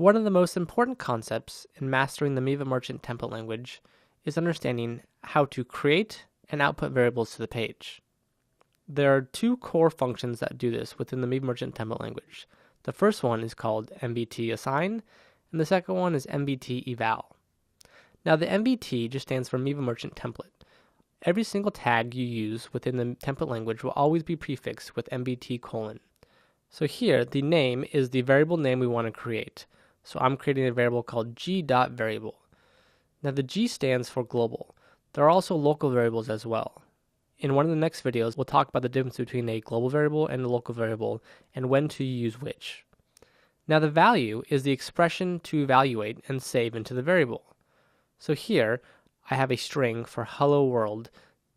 One of the most important concepts in mastering the Miva merchant template language is understanding how to create and output variables to the page. There are two core functions that do this within the Miva merchant template language. The first one is called MBT assign, and the second one is MBT eval. Now the MBT just stands for Miva merchant template. Every single tag you use within the template language will always be prefixed with MBT colon. So here, the name is the variable name we want to create. So I'm creating a variable called g.variable. Now the G stands for global. There are also local variables as well. In one of the next videos, we'll talk about the difference between a global variable and a local variable and when to use which. Now the value is the expression to evaluate and save into the variable. So here, I have a string for hello world.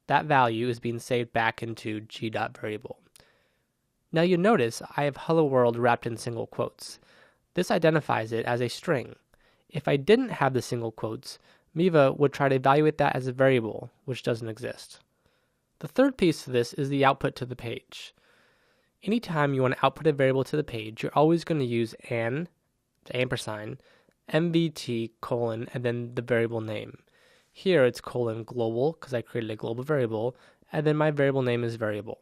That value is being saved back into g.variable. Now you notice I have hello world wrapped in single quotes. This identifies it as a string. If I didn't have the single quotes, Miva would try to evaluate that as a variable, which doesn't exist. The third piece of this is the output to the page. Anytime you want to output a variable to the page, you're always going to use the ampersand, MBT colon, and then the variable name. Here it's colon global because I created a global variable, and then my variable name is variable.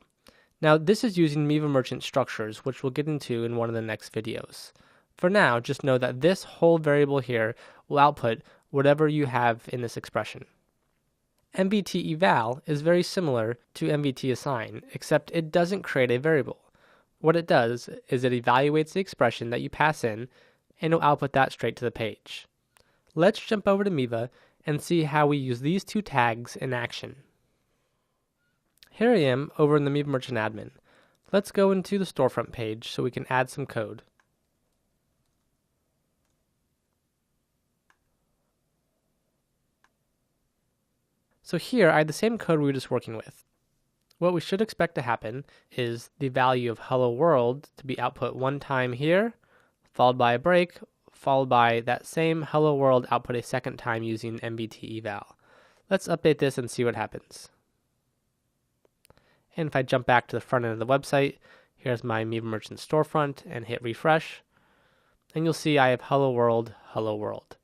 Now this is using Miva merchant structures, which we'll get into in one of the next videos. For now, just know that this whole variable here will output whatever you have in this expression. MBT eval is very similar to MBT assign, except it doesn't create a variable. What it does is it evaluates the expression that you pass in, and it'll output that straight to the page. Let's jump over to Miva and see how we use these two tags in action. Here I am over in the Miva merchant admin. Let's go into the storefront page so we can add some code. So here I have the same code we were just working with. What we should expect to happen is the value of hello world to be output one time here, followed by a break, followed by that same hello world output a second time using MBT eval. Let's update this and see what happens. And if I jump back to the front end of the website, here's my Miva merchant storefront and hit refresh, and you'll see I have hello world, hello world.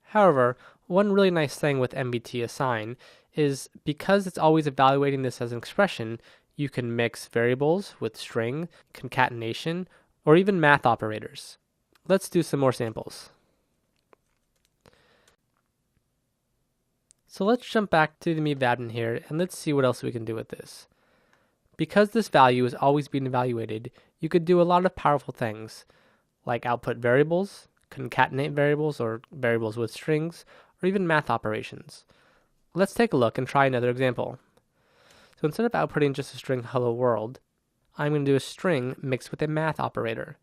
However, one really nice thing with MBT assign is because it's always evaluating this as an expression, you can mix variables with string, concatenation, or even math operators. Let's do some more samples. So let's jump back to the Miva admin here and let's see what else we can do with this. Because this value is always being evaluated, you could do a lot of powerful things, like output variables, concatenate variables or variables with strings, or even math operations. Let's take a look and try another example. So instead of outputting just a string hello world, I'm going to do a string mixed with a math operator.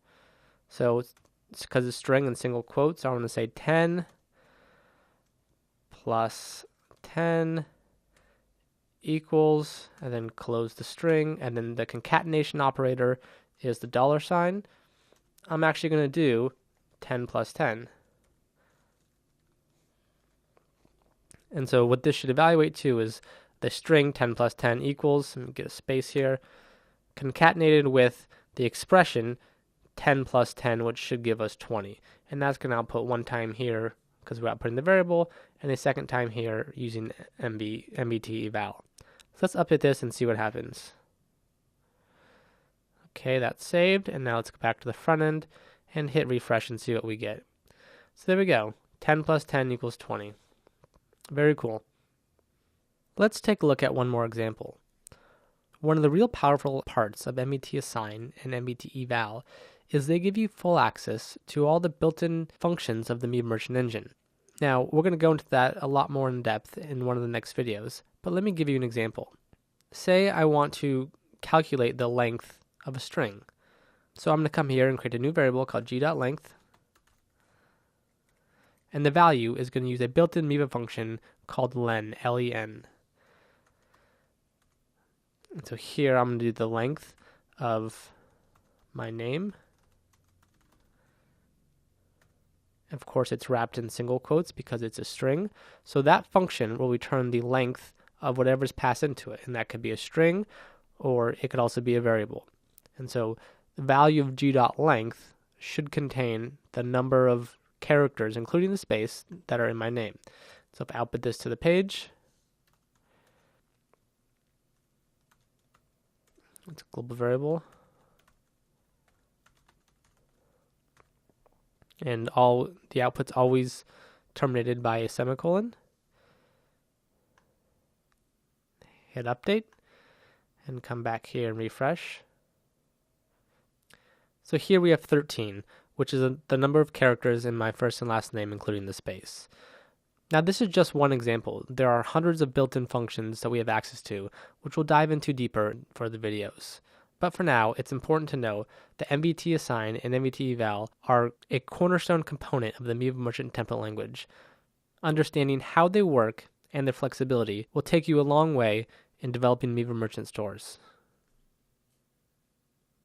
So it's because it's string and single quotes, so I'm going to say 10 plus 10 equals, and then close the string, and then the concatenation operator is the $sign. I'm actually going to do 10 plus 10. And so what this should evaluate to is the string 10 plus 10 equals, let me get a space here, concatenated with the expression 10 plus 10, which should give us 20. And that's going to output one time here because we're outputting the variable, and a second time here using MBT eval. So let's update this and see what happens. Okay, that's saved, and now let's go back to the front end and hit refresh and see what we get. So there we go, 10 plus 10 equals 20. Very cool. Let's take a look at one more example. One of the real powerful parts of MBT assign and MBT eval is they give you full access to all the built-in functions of the Miva merchant engine. Now, we're going to go into that a lot more in depth in one of the next videos, but let me give you an example. Say I want to calculate the length of a string. So I'm going to come here and create a new variable called g.length. And the value is going to use a built-in Miva function called len, L-E-N. And so here I'm going to do the length of my name. Of course, it's wrapped in single quotes because it's a string. So that function will return the length of whatever's passed into it. And that could be a string, or it could also be a variable. And so the value of g.length should contain the number of characters, including the space, that are in my name. So if I output this to the page, it's a global variable, and all the output's always terminated by a semicolon. Hit update and come back here and refresh. So here we have 13, which is the number of characters in my first and last name, including the space. Now this is just one example. There are hundreds of built-in functions that we have access to, which we'll dive into deeper for the videos. But for now, it's important to know that MVT assign and MVT eval are a cornerstone component of the Miva merchant template language. Understanding how they work and their flexibility will take you a long way in developing Miva merchant stores.